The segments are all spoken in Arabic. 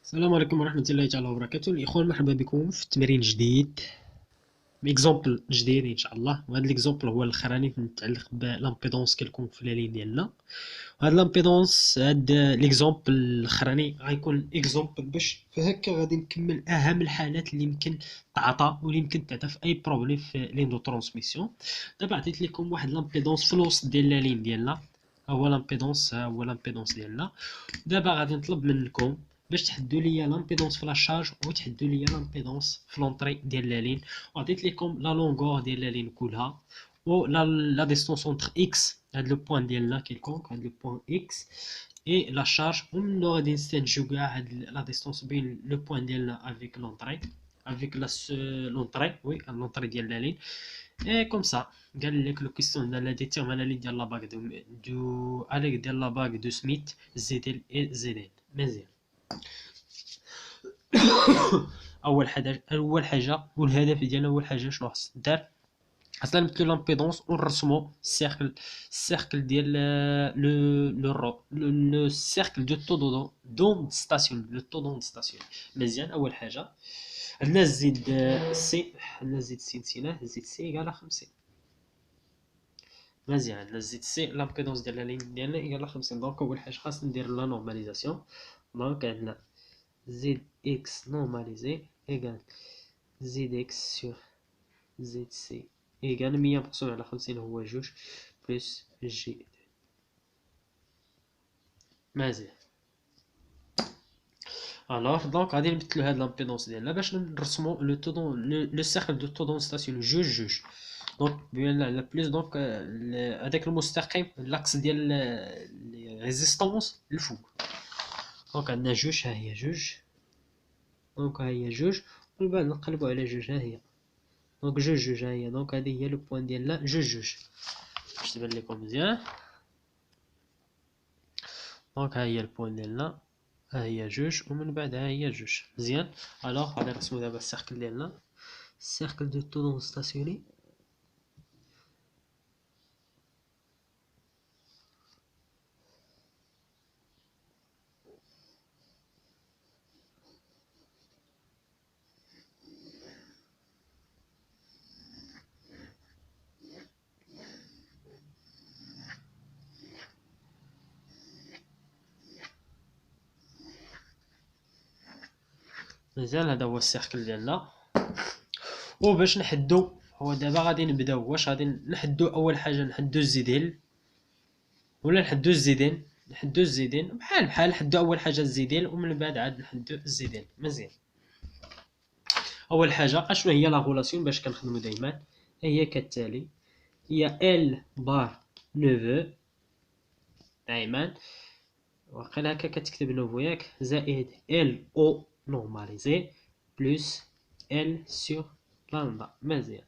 السلام عليكم ورحمة الله تعالى وبركاته الإخوان، مرحبا بكم في تمرين جديد بإكزومبل جديد إن شاء الله. وهذا الإكزومبل هو الأخراني متعلق بلامبيدونس كيكون في لالين ديالنا. وهاد لامبيدونس هاد الإكزومبل الأخراني غيكون إكزومبل باش هكا غادي نكمل أهم الحالات اللي يمكن تعطى واللي يمكن تعطى في أي بروبليم في ليندو ترانسميسيون. دابا عطيت لكم واحد لامبيدونس في الوسط ديال لالين ديالنا، ها هو لامبيدونس ديالنا. دابا غادي نطلب منكم باش تحدوا ليا لامبيدونس في لاشارج وتحدوا ليا لامبيدونس في لونطري ديال لا لين. وعطيت لكم لا لونغور ديال لا لين كلها و لا ديستونس اونتر اكس، هاد لو بوين ديالنا كيلكونك، هاد لو بوين اكس اي لا شارج. ومنو غادي نستنتجو كاع هاد لا ديستونس بين لو بوين ديالنا افيك لونطري افيك لونطري وي لونطري ديال لا لين. اي كوم سا قال لك لو كيستيون ديال لا ديتيرمينالي ديال لا باك دو عليك ديال لا باك دو سميث زد ال اي زد ان. مزيان. اول حاجه والهدف ديالنا اول حاجه شنو خص دار؟ خاصنا نمثلو لامبيدونس ونرسمو السيركل ديال لو سيركل دو طو دون ستاسيون لو طو دون ستاسيون. مزيان. اول حاجه عندنا زد سي، عندنا زد سي نسيناه، زد سي ايكال 50. مزيان. عندنا زد سي لامبيدونس ديال لا لين ديالنا ايكال 50. دونك اول حاجه خاص ندير لا نورماليزاسيون. دونك عندنا زد اكس نورماليزي ايكال زد اكس سور زد سي ايكال 100 مقسوم على 50 هو جوج بلس جي. مزيان. الوغ دونك غادي نبدلو هاد لامبيدونس ديالنا باش نرسمو لو تو دون لو سيركل دو تو دون ستاسيون جوج جوج. دونك بما على بليس دونك هذاك المستقيم لاكس ديال لي ريزيستونس الفوق. دونك عندنا جوج، ها هي جوج، دونك ها هي جوج، ومن بعد نقلبو على جوج، ها هي دونك جوج جوج، ها هي دونك هادي هي لو بوين ديالنا جوج جوج باش تبان لكم مزيان. دونك ها هي البوين ديالنا، ها هي جوج، ومن بعد ها هي جوج. مزيان. الوغ غادي نرسمو دابا السيركل ديالنا، السيركل دو تو دون ستاسيوني. مزيان. هذا هو السيركل ديالنا. وباش نحدو، هو دابا غادي نبداو واش غادي نحدو. اول حاجه نحدو الزيدين ولا نحدو الزيدين؟ نحدو الزيدين بحال بحال، نحدو اول حاجه الزيدين ومن بعد عاد نحدو الزيدين. مزيان. اول حاجه اشنو هي لا غولاسيون باش كنخدمو دائما؟ هي كالتالي، هي ال بار نوفو دائما واقيلا هكا كتكتب نوفو ياك، زائد ال او نورماليزي بلس ال سور لامدا. مزيان.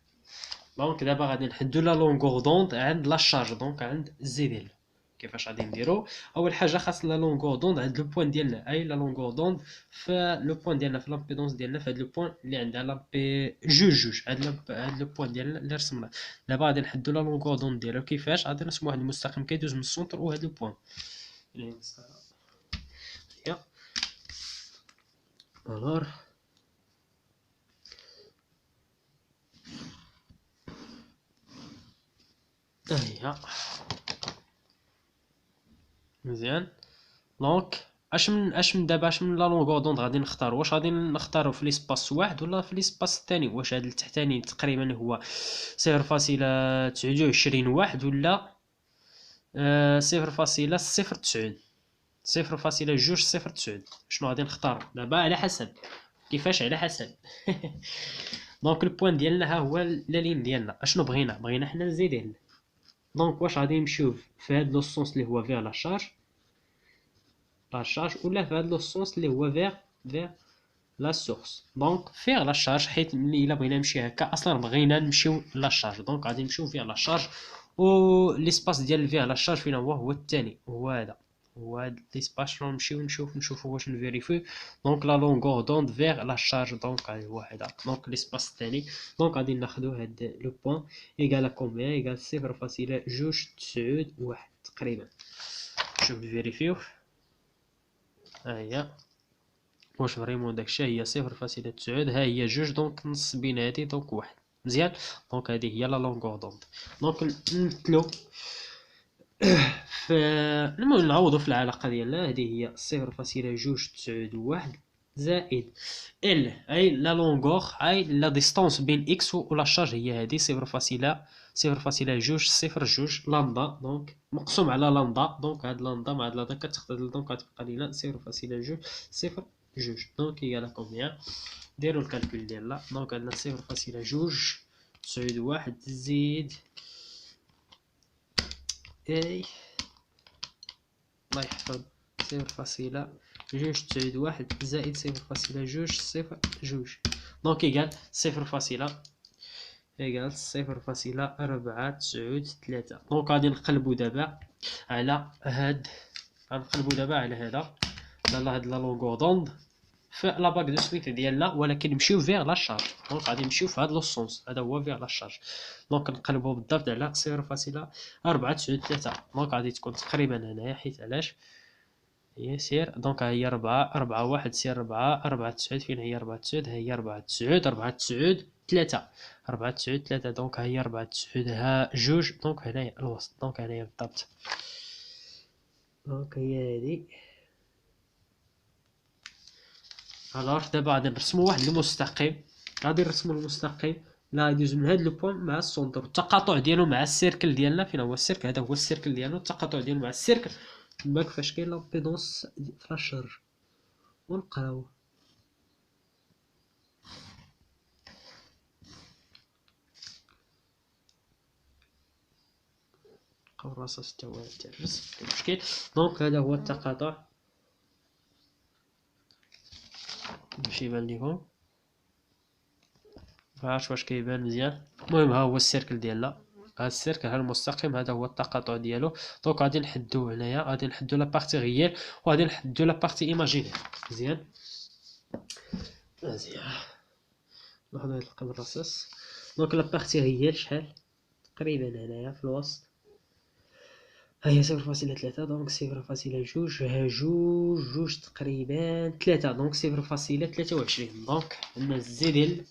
دونك دابا غادي نحدو لا لونغور دوند عند لا شارج، دونك عند زد ال. كيفاش غادي نديرو؟ اول حاجه خاص لا لونغور دوند عند لو بوين ديالنا، اي لا لونغور دوند في لو بوين ديالنا في لامبيدونس ديالنا، في هاد لو بوين اللي عندها لامبي جوج جوج، هاد لو بوين ديالنا اللي رسمناه. دابا غادي نحدو لا لونغور دوند ديالو. كيفاش؟ غادي نرسمو واحد المستقيم كيدوز من السونتر وهاد لو بوين. الوغ هي مزيان. دونك اش من دابا اش من لا لونغور دوند غادي نختارو؟ واش غادي نختارو في ليسباس واحد ولا في ليسباس الثاني؟ واش هاد التحتاني تقريبا هو 0.29 واحد ولا 0.090 0.209؟ شنو غادي نختار دابا؟ على حسب كيفاش، على حسب. دونك البوين ديالنا ها هو لا لين ديالنا. اشنو بغينا حنا نزيدو. دونك واش غادي نمشيو في هاد لو سونس اللي هو فيغ لا شارج ولا في هاد لو سونس اللي هو فيغ لا سورس؟ دونك فيغ لا شارج، حيت ملي الا بغينا نمشي هكا اصلا بغينا نمشيو لا شارج، دونك غادي نمشيو فيغ لا شارج. و ليسباس ديال فيغ لا شارج فين هو الثاني، هو هذا، هو هاد ليسباس. شنو نمشيو نشوفو واش نفيريفيو. دونك لا لونغور دوند فيغ لا شارج، دونك هو هذا، دونك ليسباس الثاني. دونك غادي ناخدو هاد لو بوين ايكال كومبيان؟ ايكال 0.291 تقريبا. شوف نفيريفيو. ها هي واش فريمون داكشي هي 0.9. ها هي جوج، دونك نص بين هادي دونك واحد. مزيان. دونك هادي هي لا لونغور دوند. دونك نمثلو المهم نعوضو في العلاقة ديالنا. هادي هي 0.291 زائد ال اي لا لونغور اي لا ديستونس بين اكس و لا شارج هي هادي 0.202 لامدا دونك مقسوم على لامدا. دونك هاد لامدا مع هاد لامدا كتختزل دونك غتبقى لينا 0.202 دونك هي لا كومبيان. ديرو الكالكول ديالنا. دونك عندنا 0.291 زيد اي الله يحفظ 0.291 زائد 0.202 دونك يقال 0.493. دونك غادي نقلبو دابا على هاد، غنقلبو دابا على هذا، على هاد لا لونغور دوند في لا باك دو سويت ديالنا، ولكن نمشيو فيغ لا شارج. دونك غادي نمشيو في هاد لو سونس، هذا هو فيغ لا شارج. دونك نقلبو بالضبط على 0.493. دونك غادي تكون تقريبا هنايا، حيت علاش هي سير. دونك ها هي 4 سير 4 فين هي 4 ها هي 4 3 دونك ها هي 4 ها جوج. دونك هنايا الوسط، دونك هنايا بالضبط. دونك هي هادي. الوغ دابا غادي نرسمو واحد المستقيم. غادي نرسمو المستقيم لا يدوز من هاد لو بوين مع السونتر، التقاطع ديالو مع السيركل ديالنا. فين هو السيركل؟ هذا هو السيركل ديالو، التقاطع ديالو مع السيركل باك فاش كاين لامبيدونس في الشارج. ونقراو الرصاص تا هو تاع الرسم مشكل. دونك هذا هو التقاطع، باش يبان ليكم. معرفتش واش كيبان مزيان. المهم ها هو السيركل ديالنا، هذا السيركل، هذا المستقيم، هذا هو التقاطع ديالو. دونك غادي نحدو هنايا، غادي نحدو لا بارتي غيال وغادي نحدو لا بارتي ايماجينير. مزيان مزيان. لاحظوا هاد القلم الرصاص. دونك لا بارتي غيال شحال؟ تقريبا هنايا في الوسط. ها هي 0.3. دونك 0.2 ها جوج تقريبا 3. دونك 0.23. دونك عندنا زد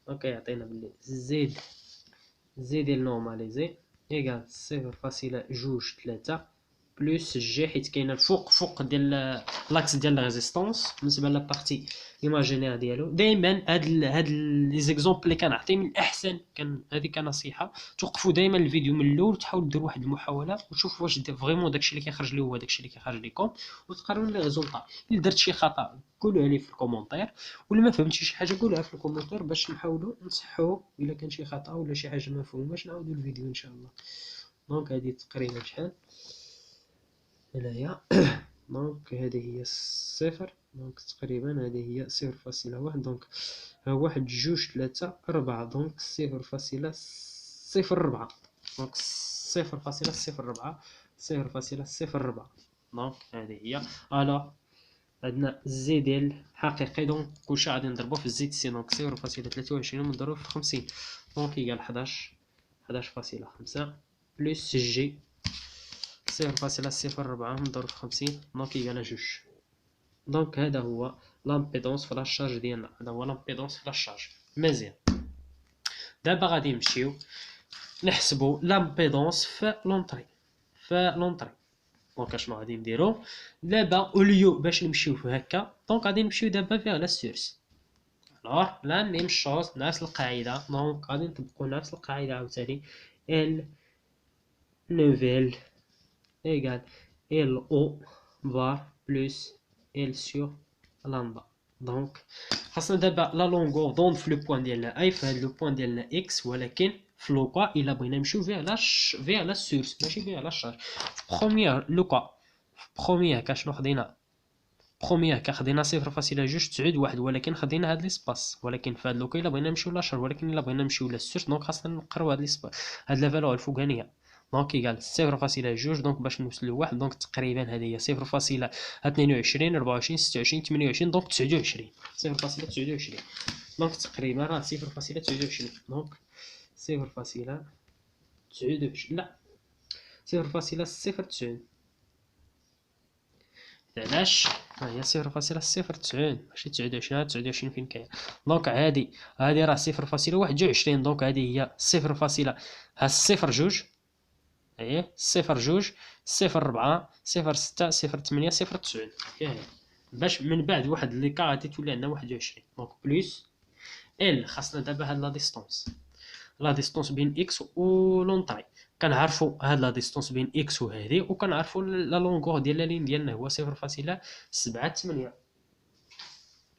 دونك يعطينا بلي زد نورماليزي ايكال 0.23 بلس جي، حيت كاينه الفوق ديال لاكس ديال لا ريزيستونس بالنسبه لا بارتي ايماجينير ديالو. دائما هاد لي زيكزامبل اللي كنعطي من الاحسن هذه كنصيحه توقفوا دائما الفيديو من الاول وتحاولوا ديروا واحد المحاوله وتشوفوا واش فريمون داكشي اللي كيخرج لي هو داكشي اللي كيخرج لكم، وتقارنوا لي ريزولطا. الا درت شي خطا قولوها لي في الكومونتير، ولا ما فهمتش شي حاجه قولها في الكومونتير باش نحاولوا نصحوا الا كان شي خطا ولا شي حاجه ما مفهوماش نعاودوا الفيديو ان شاء الله. دونك هذه تقريبا شحال هنايا. دونك هذه هي الصفر. دونك تقريبا هذه هي 0.1. دونك ها 1 2 3 4. دونك 0.04. دونك 0.04. دونك هذه هي. الو عندنا زي ديال حقيقي. دونك كلشي غادي نضربو في الزيت سي. دونك 0.23 نضربو في 50. دونك يقال 11.5 بلس جي 0.04 نضرب في 50. دونك يقال جوج. دونك هذا هو لامبيدونس في لاشارج ديالنا، هذا هو لامبيدونس في لاشارج. مزيان. دابا غادي نمشيو نحسبو لامبيدونس في لونطري. دونك اشنو غادي نديرو دابا؟ اوليو باش نمشيو في هكا، دونك غادي نمشيو دابا فيغ لا سورس. الوغ لا ميم شوز، نفس القاعده. دونك غادي نطبقو نفس القاعده عاوتاني. ال نوفيل égal LO var plus L sur lambda. دونك خاصنا دابا لا لونغور دوند في لو بوين ديالنا اي، في هاد لو بوين ديالنا اكس، ولكن في لوكا الا بغينا نمشيو فيغ لا سورس ماشي فيغ لا شارج. بروميير لوكا بروميير كاشنو خدينا؟ بروميير خدينا 0.291 ولكن خدينا هاد ليسباس. ولكن في هاد لوكا الا بغينا نمشيو لا شارج، ولكن الا بغينا نمشيو لا سورس دونك خاصنا نقراو هاد ليسباس، هاد لا فالور الفوقانيه. دونك يقال 0.2. دونك باش نوصلو واحد، دونك تقريبا هذه هي 0.22 24 26 28. دونك 29 0.29. دونك تقريبا راه 0.29. دونك 0.29 لا 0.09. علاش؟ ها هي 0.090 ماشي 29. 29 فين كاين؟ دونك هادي راه 0.21. دونك هادي هي 0. ها الصفر جوج، ايه 0.2 0.4 0.6 0.8 0.9. ياهي باش من بعد واحد ليكار غادي تولي عندنا 21. دونك بليس ال خاصنا دابا هاد لا ديستونس بين اكس و لونطري. كنعرفوا هاد لا ديستونس بين اكس وهادي، وكنعرفوا لا لونغور ديال لا لين ديالنا هو 0.78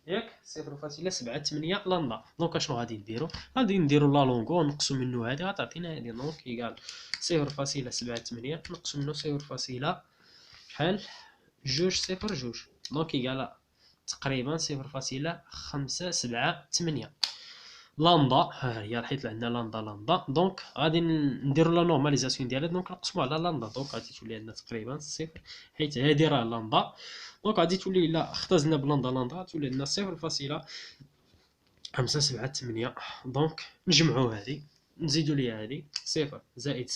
ياك 0.78 لندا. دونك اشنو غادي نديرو؟ غادي نديرو لا لونغور نقصو منو هادي غتعطينا هادي. دونك ايكال 0.78 نقصو منو 0. شحال؟ جوج صفر جوج. دونك ايكال تقريبا 0.578 لامدا. ها هي حيت عندنا لامدا. دونك غادي نديرو لا نورماليزاسيون ديالها. دونك نقسمو على لامدا. دونك غادي تولي عندنا تقريبا صفر، حيت هادي راه لامدا. دونك غادي تولي الا اختزلنا بلامدا غتولي عندنا 0.578. دونك نجمعو هادي نزيدو ليها هادي 0 زائد 0.209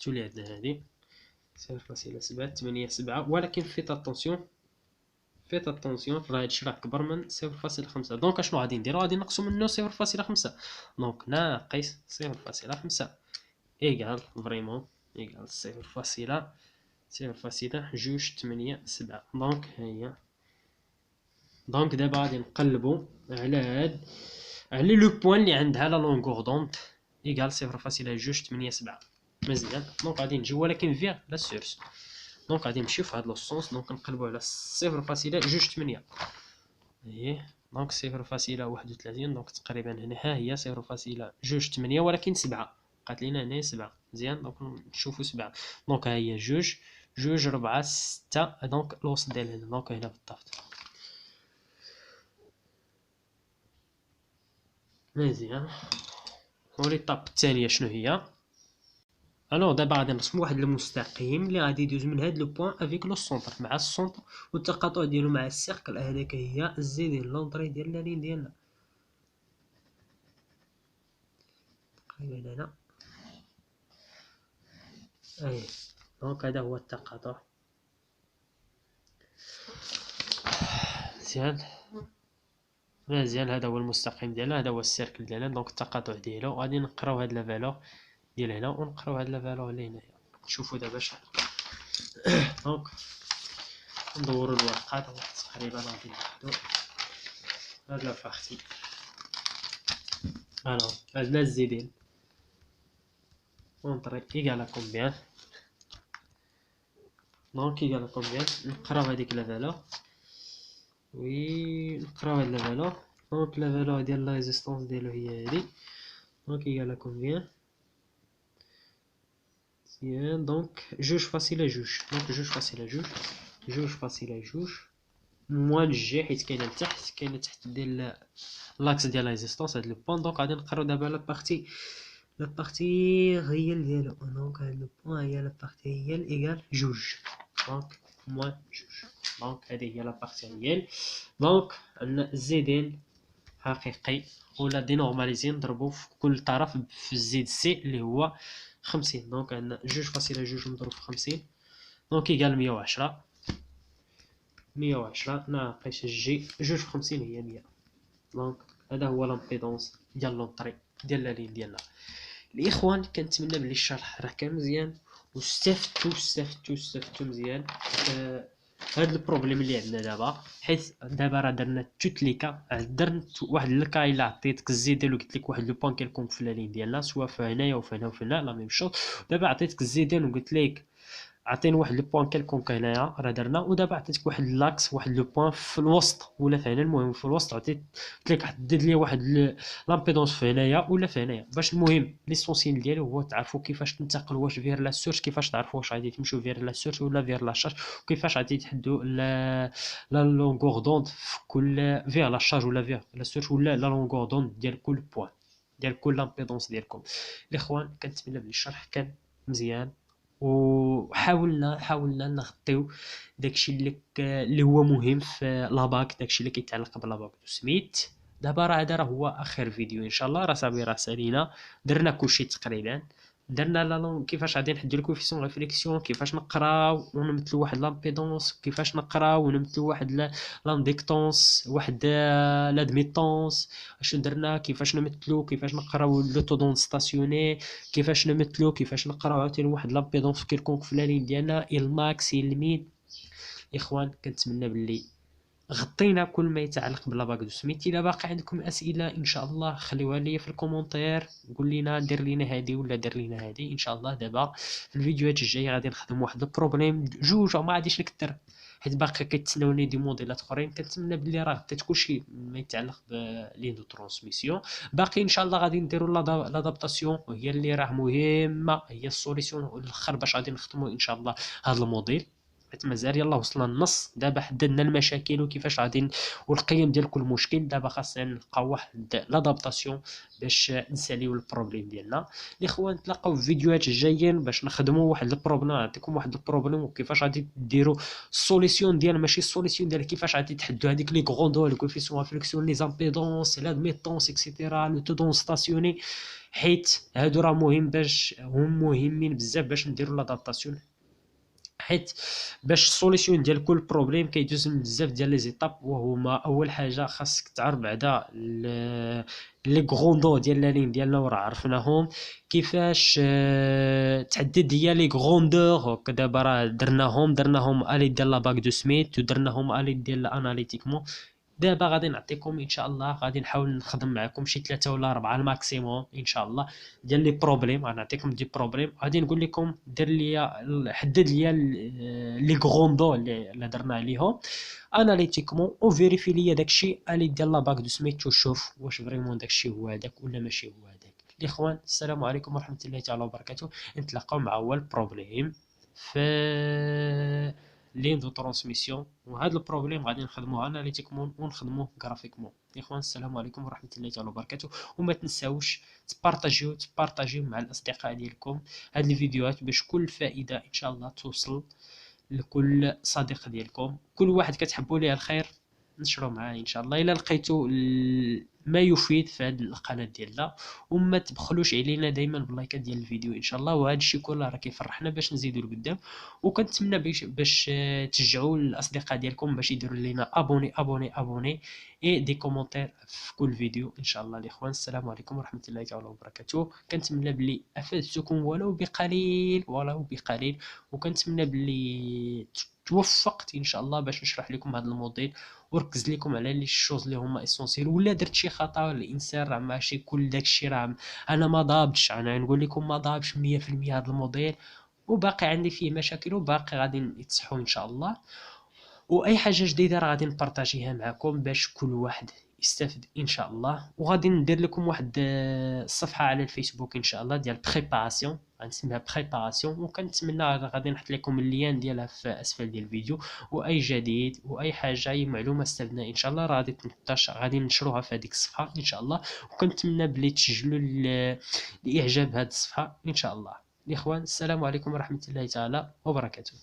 تولي عندنا هادي 0.787. ولكن فيت اتونسيون راه هادشي راه كبر من 0.5. دونك اشنو غادي نديرو؟ غادي نقصو منو 0.5. دونك ناقص 0.5 ايكال فريمون ايكال 0.287. دونك هي. دونك دابا غادي نقلبو على لو بوين اللي عندها لا لونغور دوند ايكال 0.287. مزيان. دونك غادي نجيو ولكن فيغ لا سورس. دونك غادي نمشيو في هاد لو سونس. دونك نقلبو على 0.28. ايه دونك 0.31. دونك تقريبا هنا ها هي 0.28 ولكن 7 بقات لينا هنا 7. مزيان. دونك نشوفو 7. دونك ها هي جوج 4 6. دونك الوسط ديال هنا. دونك هنا بالضبط. مزيان. وليطاب الثانيه شنو هي؟ الوغ دابا غادي نرسمو واحد المستقيم اللي غادي يدوز من هاد لو بوين افيك لو سونتر مع السونتر، والتقاطع ديالو مع السيركل. هذاك هي الزي ديال لونطري ديال لا لين ديالنا تقريبا هنا. اي دونك هذا هو التقاطع. مزيان هذا هو المستقيم ديالنا، هذا هو السيركل ديالنا. دونك التقاطع ديالو غادي نقراو هاد لا فالور ديال هنا ونقراو هاد لا فالور اللي هنايا. نشوفو دابا شحال. دونك ندورو الورقات تقريبا غادي ناخدو هاد لا بارتي. الوغ عندنا الزي ديال اونطري ايكال كومبيان. دونك ايكال كومبيان نقراو هاديك لا فالور وي نقراو هاد لا فالور. دونك لا فالور ديال لا ريزيستونس ديالو هي هادي. دونك ايكال كومبيان؟ مزيان. دونك 2.2. دونك 2.2 موان جي حيت كاينه تحت ديال لاكس ديال لا ريزيستونس هاد لو بوين. دونك غادي نقراو دابا لا بارتي ريال ديالو. دونك هاد لو بوين هي لا بارتي ريال ايكال جوج. دونك موان جوج. دونك هادي هي لا بارتي ريال. دونك عندنا زيدين حقيقي ولا دينورماليزي نضربو في كل طرف في الزيد سي اللي هو 50. دونك عندنا 2.2 مضروب في 50. دونك ايكال 110. 110 ناقص جي 2 في 50 هي 100. دونك هذا هو لامبيدونس ديال لونطري ديال لا لين ديالنا. الاخوان كنتمنى بلي الشرح راه كان مزيان واستفدتوا مزيان هاد البروبليم اللي عندنا دابا. حيت دابا راه درنا توتليكا درت واحد الكا الا عطيتك الزي ديالو قلت لك واحد لو بوين كيلكونك في لا لين ديالنا سواء في هنايا وفي هنا وفي هنا لا ميم شوز. دابا عطيتك الزي ديالو قلت لك عطيني واحد لو بوين كيلكونك هنايا راه درنا. ودابا عطيتك واحد لاكس واحد لو بوين في الوسط ولا في هنا. المهم في الوسط عطيت قلت لك حدد لي واحد لامبيدونس في هنايا ولا في هنايا. باش المهم ليسونسيال ديالو هو تعرفوا كيفاش تنتقلوا واش فير لا سورس، كيفاش تعرفوا واش غادي تمشيو فير لا سورس ولا فير لا شارج، وكيفاش غادي تحدوا لا لونغور دوند في كل فير لا شارج ولا فير لا سورس ولا لا لونغور دوند ديال كل بوين ديال كل لامبيدونس ديالكم. الاخوان كنتمنى بلي الشرح كان مزيان وحاولنا نغطيو داكشي اللي هو مهم في لاباك، داكشي اللي كيتعلق بلاباك دو سميت. دابا راه هذا راه هو اخر فيديو ان شاء الله. راه صافي راه سالينا درنا كلشي تقريبا. درنا كيفاش غادي نحدو الكوفيسيون ريفليكسيون، كيفاش نقراو ونمثلو واحد لامبيدونس، كيفاش نقراو ونمثلو واحد لانديكتونس، واحد لادميتونس. اشنو درنا؟ كيفاش نمثلو، كيفاش نقراو لو طودون ستاسيوني، كيفاش نمثلو، كيفاش نقراو عاوتاني واحد لامبيدونس كيلكونك في لا لين ديالنا، الماكس المين. اخوان كنتمنى باللي غطينا كل ما يتعلق بلاباك دو سميت. الا باقي عندكم اسئله ان شاء الله خليوها لي في الكومونتير، قول لنا دير لينا هذه ولا دير لينا هذه. ان شاء الله دابا في الفيديوهات الجايه غادي نخدم واحد البروبليم جوج او ما غاديش نكثر، حيت باقي كيتسناوني دي موديلات اخرين. كنتمنى بلي راه غطيت كلشي ما يتعلق بلين دو ترانسميسيون. باقي ان شاء الله غادي نديروا لادابتاسيون، وهي اللي راه مهمه، هي السوليسيون الاخر باش غادي نخدموا ان شاء الله هذا الموديل. حيت مازال يلاه وصلنا للنص، دابا حددنا المشاكل وكيفاش غادي والقيم ديال كل مشكل. دابا خاصنا نلقاو واحد لادابتاسيون باش نساليو البروبليم ديالنا. الاخوان نتلاقاو في فيديوهات جايين باش نخدموا واحد البروبليم، نعطيكم واحد البروبليم وكيفاش غادي ديروا السوليسيون ديال، ماشي السوليسيون ديال كيفاش غادي تحدوا هذيك لي غروندور، لي كوفيسيون فليكسيون، لي زامبيدونس، لادميتونس اكسيتيرا، لو تودون ستاسيوني. حيت هادو راه مهم باش هم مهمين بزاف باش نديروا لادابتاسيون. حيت باش السوليسيون ديال كل بروبليم كيدوز من بزاف ديال لي زيتاب، وهما اول حاجه خاصك تعرف بعدا لي غروندو ديال لا لين ديالنا وراه عرفناهم. كيفاش تحدد هي لي غروندور. دابا راه درناهم الي ديال لا باك دو سميت، ودرناهم الي ديال اناليتيكمون. دابا غادي نعطيكم ان شاء الله، غادي نحاول نخدم معكم شي 3 ولا 4 الماكسيموم ان شاء الله ديال لي بروبليم. غنعطيكم دي بروبليم، غادي نقول لكم دير لي حدد لي لي غروندو اللي درنا عليهم اناليتيكمون، او فيريفي لي داكشي الي ديال لا باك دو سميت، وشوف واش فريمون داكشي هو هذاك ولا ماشي هو هذاك. الاخوان السلام عليكم ورحمه الله تعالى وبركاته. نتلاقاو مع اول بروبليم في لين دو ترانسميسيون، وهذا البروبليم غادي نخدموه اناليتيكمون ونخدموه جرافيكمون. اخوان السلام عليكم ورحمه الله تعالى وبركاته. وما تنساوش تبارطاجيو مع الاصدقاء ديالكم هاد الفيديوهات باش كل فائده ان شاء الله توصل لكل صديق ديالكم. كل واحد كتحبوا ليه الخير نشروا معاه ان شاء الله الا لقيتوا ما يفيد في هذه القناه ديالنا. وما تبخلوش علينا دائما باللايكات ديال الفيديو ان شاء الله، وهذا الشيء كله راه كيفرحنا باش نزيدوا لقدام. وكنتمنى باش تشجعوا الاصدقاء ديالكم باش يديروا لنا ابوني اي دي كومونتير في كل فيديو ان شاء الله. الاخوان السلام عليكم ورحمه الله تعالى وبركاته. كنتمنى بلي افدتكم ولو بقليل. وكنتمنى بلي توفقت ان شاء الله باش نشرح لكم هذا الموديل وركز لكم على لي شوز اللي هما اسونسيال. ولا درت شي خطا الانسان راه ماشي كل داكشي راه انا ما ضابطش، انا نقول لكم ما ضابطش 100% هذا الموديل، وباقي عندي فيه مشاكل وباقي غادي يتصحوا ان شاء الله. واي حاجه جديده راه غادي نبارطاجيها معكم باش كل واحد يستافد ان شاء الله. وغادي ندير لكم واحد الصفحه على الفيسبوك ان شاء الله ديال بريباراسيون، غنسميها بريباراسيون، وكنتمنى غادي نحط لكم اللين ديالها في اسفل ديال الفيديو. واي جديد واي حاجه اي معلومه استفدنا ان شاء الله راه غادي ننشروها في هذيك الصفحه ان شاء الله. وكنتمنى بلي تسجلوا الاعجاب بهذه الصفحه ان شاء الله. الاخوان السلام عليكم ورحمه الله تعالى وبركاته.